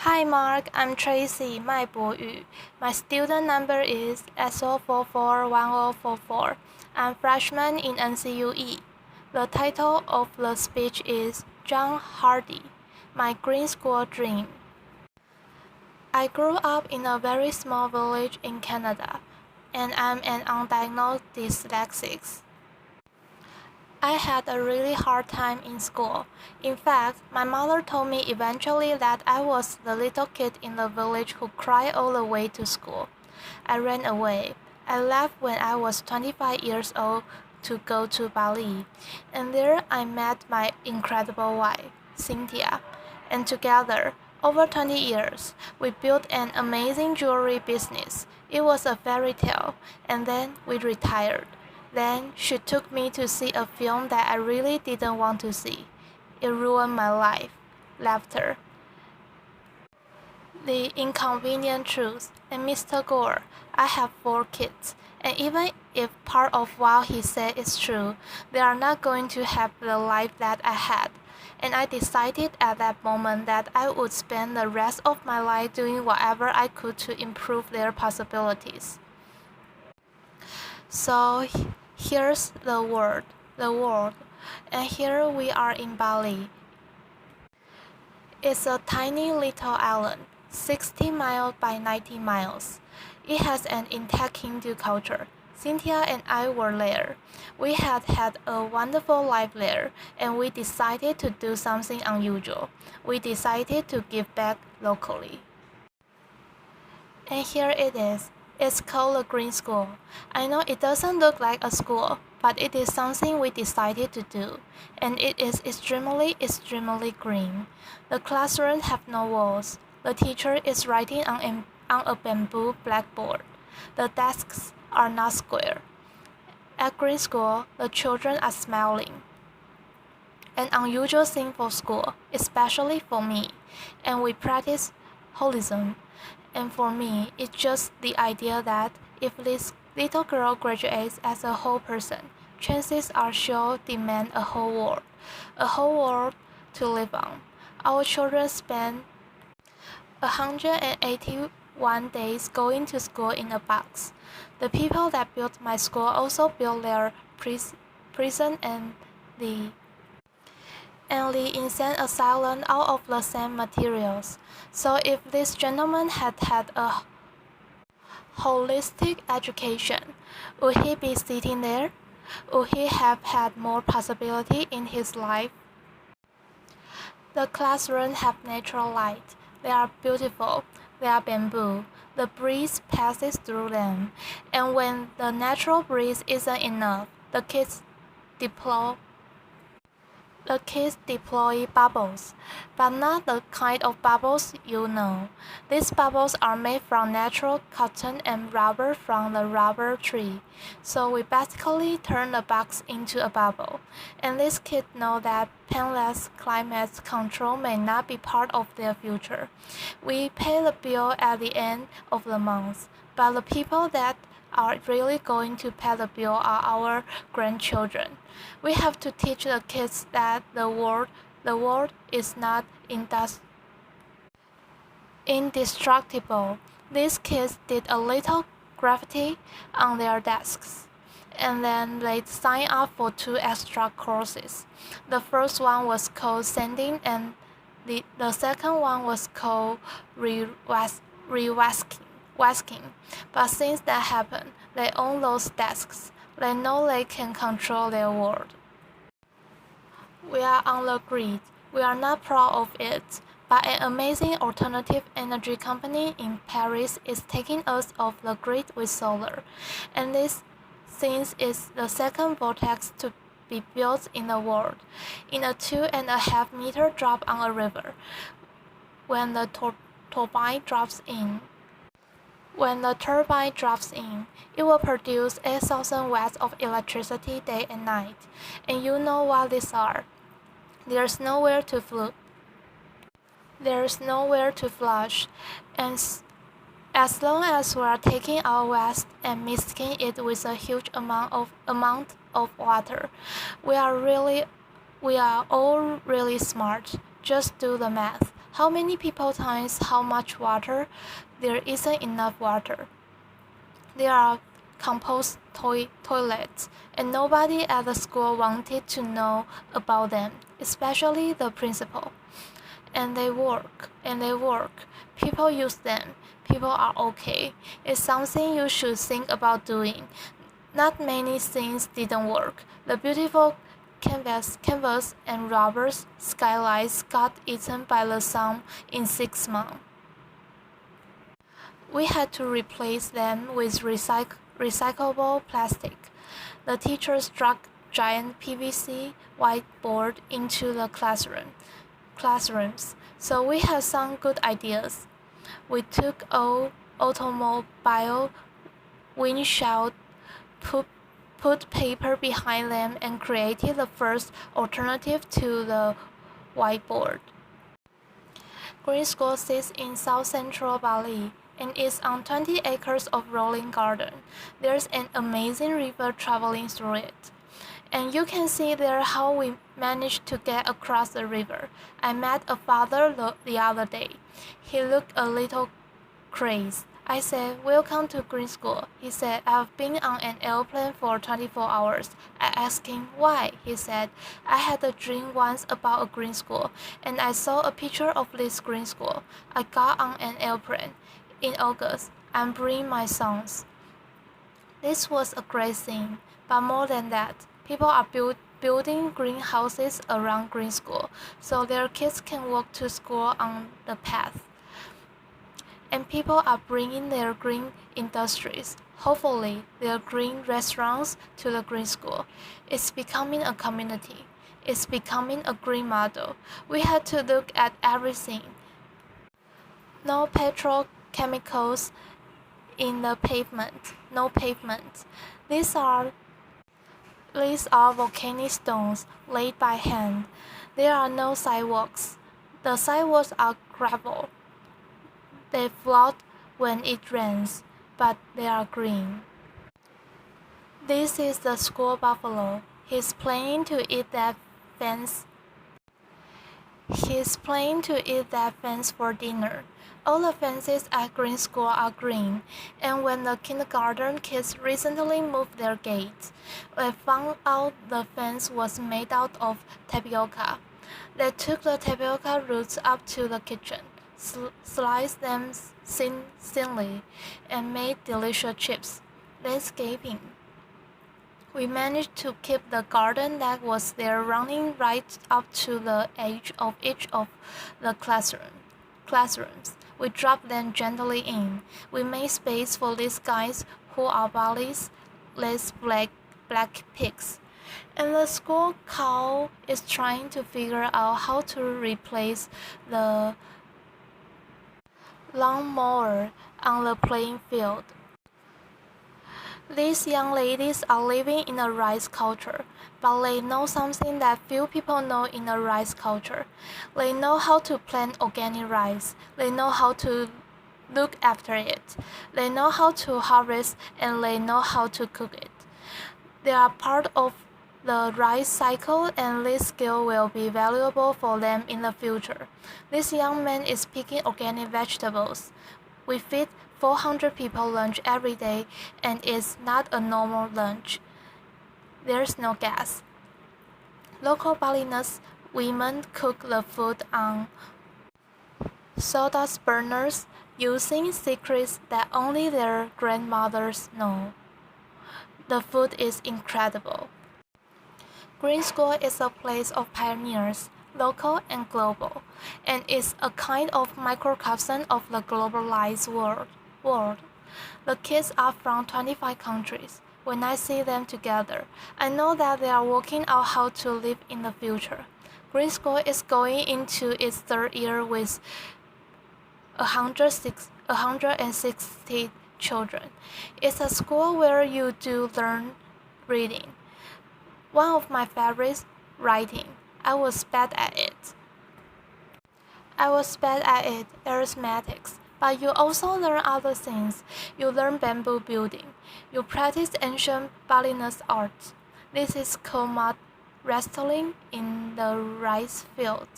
Hi Mark, I'm Tracy 麦博宇. My student number is SO441044. I'm freshman in NCUE. The title of the speech is John Hardy, My Green School Dream. I grew up in a very small village in Canada, and I'm an undiagnosed dyslexic. I had a really hard time in school. In fact, my mother told me eventually that I was the little kid in the village who cried all the way to school. I ran away. I left when I was 25 years old to go to Bali, and there I met my incredible wife, Cynthia, and together, over 20 years, we built an amazing jewelry business. It was a fairy tale, and then we retired. Then she took me to see a film that I really didn't want to see. It ruined my life. Laughter. The Inconvenient Truth. And Mr. Gore, I have 4 kids, and even if part of what he said is true, they are not going to have the life that I had. And I decided at that moment that I would spend the rest of my life doing whatever I could to improve their possibilities. So here's the world, and here we are in Bali. It's a tiny little island, 60 miles by 90 miles. It has an intact Hindu culture. Cynthia and I were there. We had had a wonderful life there, and we decided to do something unusual. We decided to give back locally. And here it is. It's called the Green School. I know it doesn't look like a school, but it is something we decided to do, and it is extremely green. The classrooms have no walls. The teacher is writing on a bamboo blackboard. The desks are not square. At Green School, the children are smiling. An unusual thing for school, especially for me, and we practice holism. And for me, it's just the idea that if this little girl graduates as a whole person, chances are she'll demand a whole world to live on. Our children spend 181 days going to school in a box. The people that built my school also built their prison and the insane asylum out of the same materials. So if this gentleman had had a holistic education, would he be sitting there? Would he have had more possibility in his life? The classrooms have natural light. They are beautiful. They are bamboo. The breeze passes through them. And when the natural breeze isn't enough, the kids deploy bubbles, but not the kind of bubbles you know. These bubbles are made from natural cotton and rubber from the rubber tree. So we basically turn the box into a bubble. And these kids know that painless climate control may not be part of their future. We pay the bill at the end of the month, but the people that are really going to pay the bill are our grandchildren. We have to teach the kids that the world is not indestructible. These kids did a little graffiti on their desks, and then they signed up for 2 extra courses. The first one was called sanding, and the second one was called Wasking. But since that happened, they own those desks. They know they can control their world. We are on the grid. We are not proud of it, but an amazing alternative energy company in Paris is taking us off the grid with solar. And this since is the second vortex to be built in the world, in a 2.5-meter drop on a river. When the turbine drops in, it will produce 8,000 watts of electricity day and night. And you know what these are. There's nowhere to flush. And as long as we are taking our waste and mixing it with a huge amount of water, we are all really smart. Just do the math. How many people times how much water? There isn't enough water. There are compost toilets, and nobody at the school wanted to know about them, especially the principal. And they work. People use them. People are okay. It's something you should think about doing. Not many things didn't work. The beautiful canvas and rubber skylights got eaten by the sun in 6 months. We had to replace them with recyclable plastic. The teacher struck giant PVC whiteboard into the classrooms. So we had some good ideas. We took old automobile windshield, put paper behind them, and created the first alternative to the whiteboard. Green School sits in South Central Bali and is on 20 acres of rolling garden. There's an amazing river traveling through it. And you can see there how we managed to get across the river. I met a father the other day. He looked a little crazed. I said, "Welcome to Green School." He said, "I've been on an airplane for 24 hours. I asked him why. He said, "I had a dream once about a green school, and I saw a picture of this green school. I got on an airplane. In August, I'm bringing my sons." This was a great thing, but more than that, people are building greenhouses around Green School, so their kids can walk to school on the path. And people are bringing their green industries, hopefully their green restaurants, to the Green School. It's becoming a community. It's becoming a green model. We had to look at everything. No petrochemicals in the pavement. No pavement. These are volcanic stones laid by hand. There are no sidewalks. The sidewalks are gravel. They float when it rains, but they are green. This is the school buffalo. He's planning to eat that fence. He's planning to eat that fence for dinner. All the fences at Green School are green, and when the kindergarten kids recently moved their gates, they found out the fence was made out of tapioca. They took the tapioca roots up to the kitchen, sliced them thinly, and made delicious chips. Landscaping. We managed to keep the garden that was there running right up to the edge of each of the classrooms. We dropped them gently in. We made space for these guys who are Bali's less black pigs. And the school cow is trying to figure out how to replace the lawnmower on the playing field. These young ladies are living in a rice culture, but they know something that few people know in a rice culture. They know how to plant organic rice. They know how to look after it. They know how to harvest, and they know how to cook it. They are part of the rice cycle, and this skill will be valuable for them in the future. This young man is picking organic vegetables. We feed 400 people lunch every day, and it's not a normal lunch. There's no gas. Local Balinese women cook the food on sawdust burners using secrets that only their grandmothers know. The food is incredible. Green School is a place of pioneers, local and global, and is a kind of microcosm of the globalized world. The kids are from 25 countries. When I see them together, I know that they are working out how to live in the future. Green School is going into its third year with 160 children. It's a school where you do learn reading. One of my favorites, writing. I was bad at it. Arithmetics. But you also learn other things. You learn bamboo building. You practice ancient Balinese art. This is called mud wrestling in the rice field.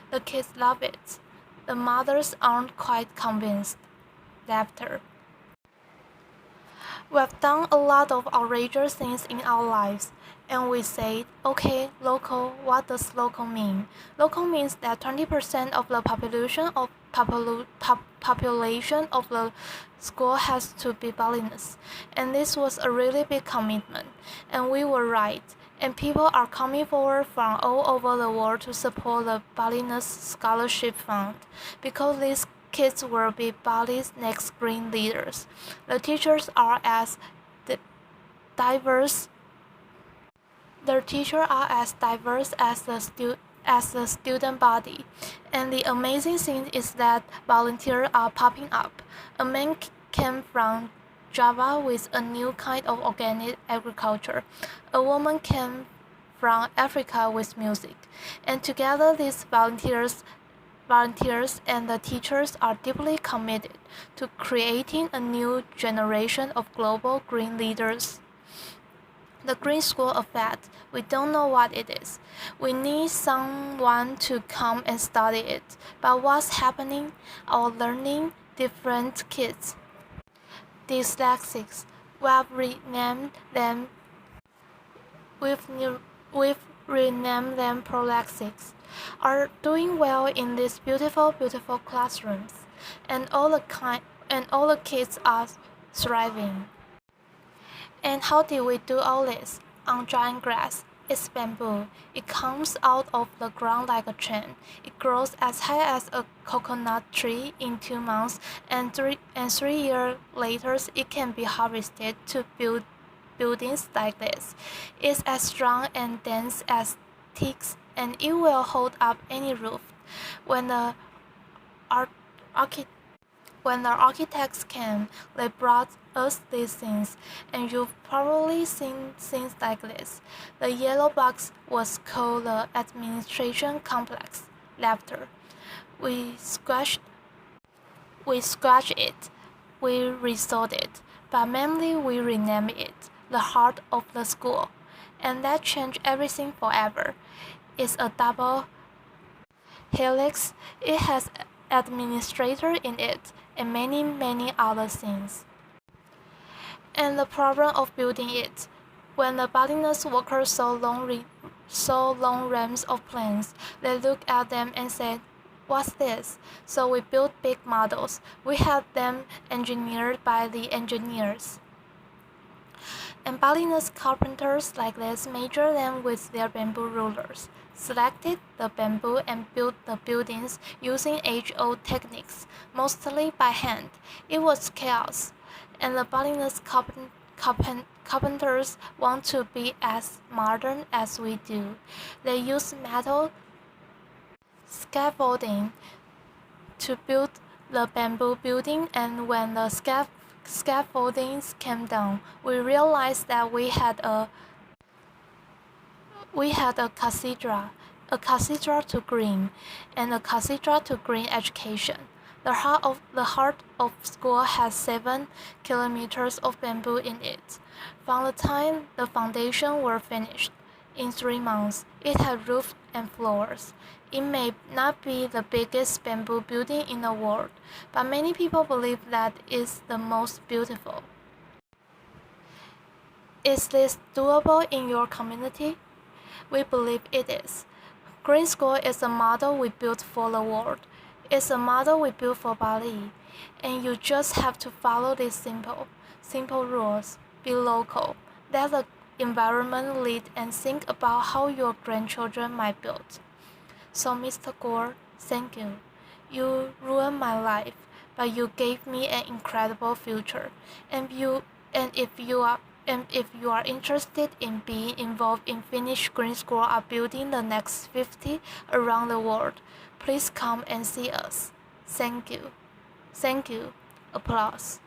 The kids love it. The mothers aren't quite convinced. Laughter. We've done a lot of outrageous things in our lives, and we said, okay, local, what does local mean? Local means that 20% of the population of the school has to be Balinese, and this was a really big commitment, and we were right. And people are coming forward from all over the world to support the Balinese Scholarship Fund, because these kids will be Bali's next green leaders. The teachers are as diverse. The teachers are as diverse as the student body, and the amazing thing is that volunteers are popping up. A man came from Java with a new kind of organic agriculture. A woman came from Africa with music, and together these volunteers and the teachers are deeply committed to creating a new generation of global green leaders. The Green School effect, we don't know what it is. We need someone to come and study it. But what's happening? Our learning different kids. Dyslexics. We've renamed them prolexics, are doing well in these beautiful, beautiful classrooms, and all the kids are thriving. And how did we do all this? On giant grass. It's bamboo. It comes out of the ground like a chain. It grows as high as a coconut tree in 2 months, and 3 years later it can be harvested to build buildings like this. It's as strong and dense as sticks, and it will hold up any roof. When the architects came, they brought us these things, and you've probably seen things like this. The yellow box was called the administration complex. Laughter. We scratched it, we restored it, but mainly we renamed it the heart of the school, and that changed everything forever. It's a double helix. It has administrator in it, and many, many other things. And the problem of building it, when the Balinese workers saw long ramps of planes, they looked at them and said, "What's this?" So we built big models. We had them engineered by the engineers. And Balinese carpenters like this measured them with their bamboo rulers, selected the bamboo and built the buildings using age-old techniques, mostly by hand. It was chaos, and the Balinese carpenters want to be as modern as we do. They use metal scaffolding to build the bamboo building, and when the scaffoldings came down, we realized that we had a cathedral to green, and a cathedral to green education. The heart of school has 7 kilometers of bamboo in it. From the time the foundation were finished, in 3 months, it had roof and floors. It may not be the biggest bamboo building in the world, but many people believe that it's the most beautiful. Is this doable in your community? We believe it is. Green School is a model we built for the world. It's a model we built for Bali, and you just have to follow these simple rules. Be local, let the environment lead, and think about how your grandchildren might build. So Mr. Gore, thank you. You ruined my life, but you gave me an incredible future. And if you are interested in being involved in Finnish Green School or building the next 50 around the world, please come and see us. Thank you. Thank you. Applause.